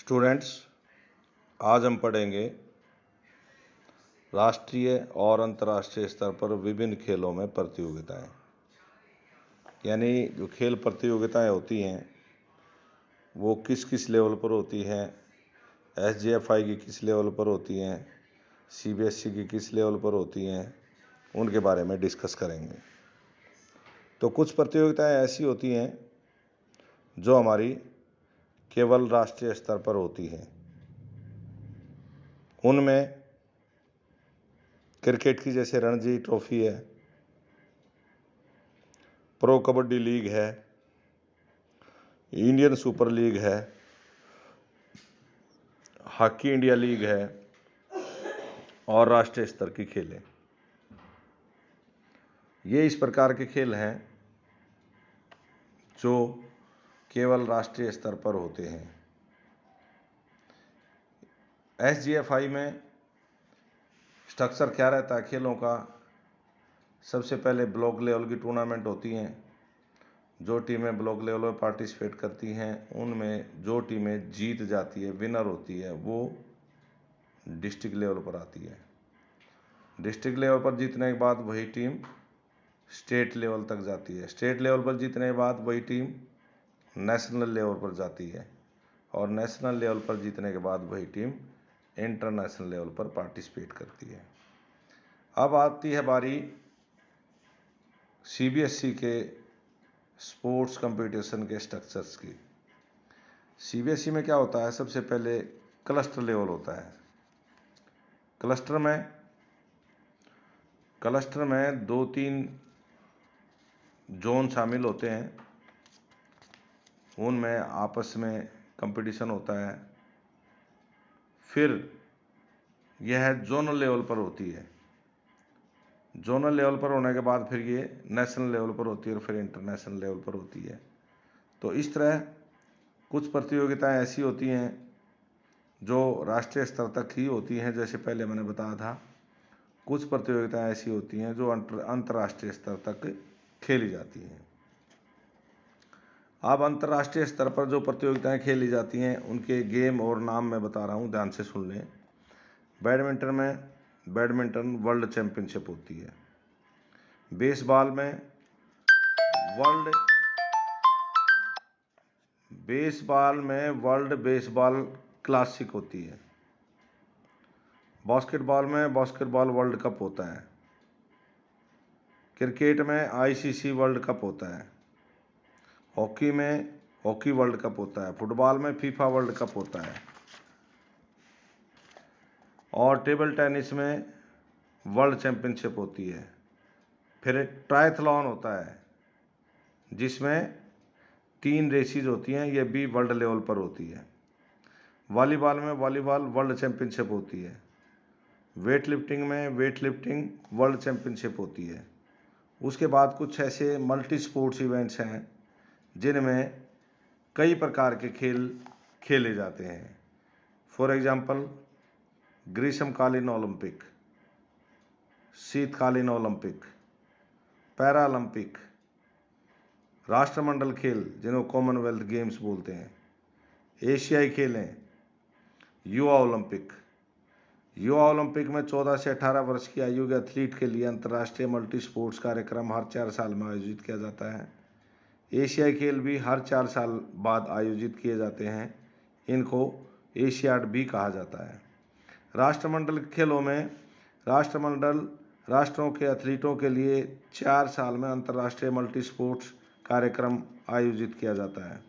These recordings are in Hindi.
स्टूडेंट्स, आज हम पढ़ेंगे राष्ट्रीय और अंतर्राष्ट्रीय स्तर पर विभिन्न खेलों में प्रतियोगिताएं। यानी जो खेल प्रतियोगिताएं होती हैं वो किस किस लेवल पर होती हैं, SGFI की किस लेवल पर होती हैं, CBSE की किस लेवल पर होती हैं, उनके बारे में डिस्कस करेंगे। तो कुछ प्रतियोगिताएं ऐसी होती हैं जो हमारी केवल राष्ट्रीय स्तर पर होती हैं। उनमें क्रिकेट की जैसे रणजी ट्रॉफी है, प्रो कबड्डी लीग है, इंडियन सुपर लीग है, हॉकी इंडिया लीग है और राष्ट्रीय स्तर की खेलें। ये इस प्रकार के खेल हैं जो केवल राष्ट्रीय स्तर पर होते हैं। SGFI में स्ट्रक्चर क्या रहता है खेलों का? सबसे पहले ब्लॉक लेवल की टूर्नामेंट होती हैं। जो टीमें ब्लॉक लेवल पर पार्टिसिपेट करती हैं उनमें जो टीमें जीत जाती है, विनर होती है, वो डिस्ट्रिक्ट लेवल पर आती है। डिस्ट्रिक्ट लेवल पर जीतने के बाद वही टीम स्टेट लेवल तक जाती है। स्टेट लेवल पर जीतने के बाद वही टीम नेशनल लेवल पर जाती है और नेशनल लेवल पर जीतने के बाद वही टीम इंटरनेशनल लेवल पर पार्टिसिपेट करती है। अब आती है बारी CBSE के स्पोर्ट्स कंपटीशन के स्ट्रक्चर्स की। CBSE में क्या होता है? सबसे पहले क्लस्टर लेवल होता है। क्लस्टर में 2-3 जोन शामिल होते हैं। उनमें आपस में कंपटीशन होता है। फिर यह जोनल लेवल पर होती है। जोनल लेवल पर होने के बाद फिर ये नेशनल लेवल पर होती है और फिर इंटरनेशनल लेवल पर होती है। तो इस तरह कुछ प्रतियोगिताएं ऐसी होती हैं जो राष्ट्रीय स्तर तक ही होती हैं, जैसे पहले मैंने बताया था। कुछ प्रतियोगिताएं ऐसी होती हैं जो अंतर्राष्ट्रीय स्तर तक खेली जाती हैं। अब अंतर्राष्ट्रीय स्तर पर जो प्रतियोगिताएं खेली जाती हैं उनके गेम और नाम मैं बता रहा हूं, ध्यान से सुन लें। बैडमिंटन में बैडमिंटन वर्ल्ड चैंपियनशिप होती है। बेसबॉल में वर्ल्ड बेसबॉल क्लासिक होती है। बास्केटबॉल में बास्केटबॉल वर्ल्ड कप होता है। क्रिकेट में ICC वर्ल्ड कप होता है। हॉकी में हॉकी वर्ल्ड कप होता है। फुटबॉल में FIFA वर्ल्ड कप होता है और टेबल टेनिस में वर्ल्ड चैंपियनशिप होती है। फिर ट्रायथलॉन होता है जिसमें 3 रेसेस होती हैं, ये भी वर्ल्ड लेवल पर होती है। वॉलीबॉल में वॉलीबॉल वर्ल्ड चैंपियनशिप होती है। वेट लिफ्टिंग में वेट लिफ्टिंग वर्ल्ड चैंपियनशिप होती है। उसके बाद कुछ ऐसे मल्टी स्पोर्ट्स इवेंट्स हैं जिनमें कई प्रकार के खेल खेले जाते हैं। फॉर एग्जाम्पल ग्रीष्मकालीन ओलंपिक, शीतकालीन ओलंपिक, पैरालंपिक, राष्ट्रमंडल खेल जिन्हें कॉमनवेल्थ गेम्स बोलते हैं, एशियाई खेलें, युवा ओलंपिक। युवा ओलंपिक में 14 से 18 वर्ष की आयु के एथलीट के लिए अंतर्राष्ट्रीय मल्टी स्पोर्ट्स कार्यक्रम हर 4 साल में आयोजित किया जाता है। एशियाई खेल भी हर 4 साल बाद आयोजित किए जाते हैं। इनको एशियाड भी कहा जाता है। राष्ट्रमंडल खेलों में राष्ट्रमंडल राष्ट्रों के एथलीटों के लिए 4 साल में अंतर्राष्ट्रीय मल्टी स्पोर्ट्स कार्यक्रम आयोजित किया जाता है।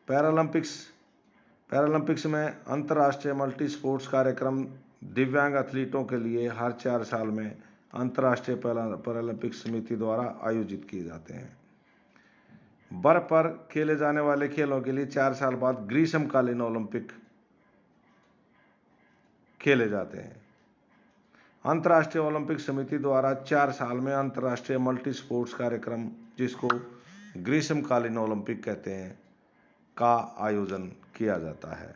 पैरालंपिक्स में अंतर्राष्ट्रीय मल्टी स्पोर्ट्स कार्यक्रम दिव्यांग एथलीटों के लिए हर 4 साल में अंतर्राष्ट्रीय पैरालंपिक समिति द्वारा आयोजित किए जाते हैं। बर्फ पर खेले जाने वाले खेलों के लिए 4 साल बाद ग्रीष्मकालीन ओलंपिक खेले जाते हैं। अंतर्राष्ट्रीय ओलंपिक समिति द्वारा 4 साल में अंतर्राष्ट्रीय मल्टी स्पोर्ट्स कार्यक्रम, जिसको ग्रीष्मकालीन ओलंपिक कहते हैं, का आयोजन किया जाता है।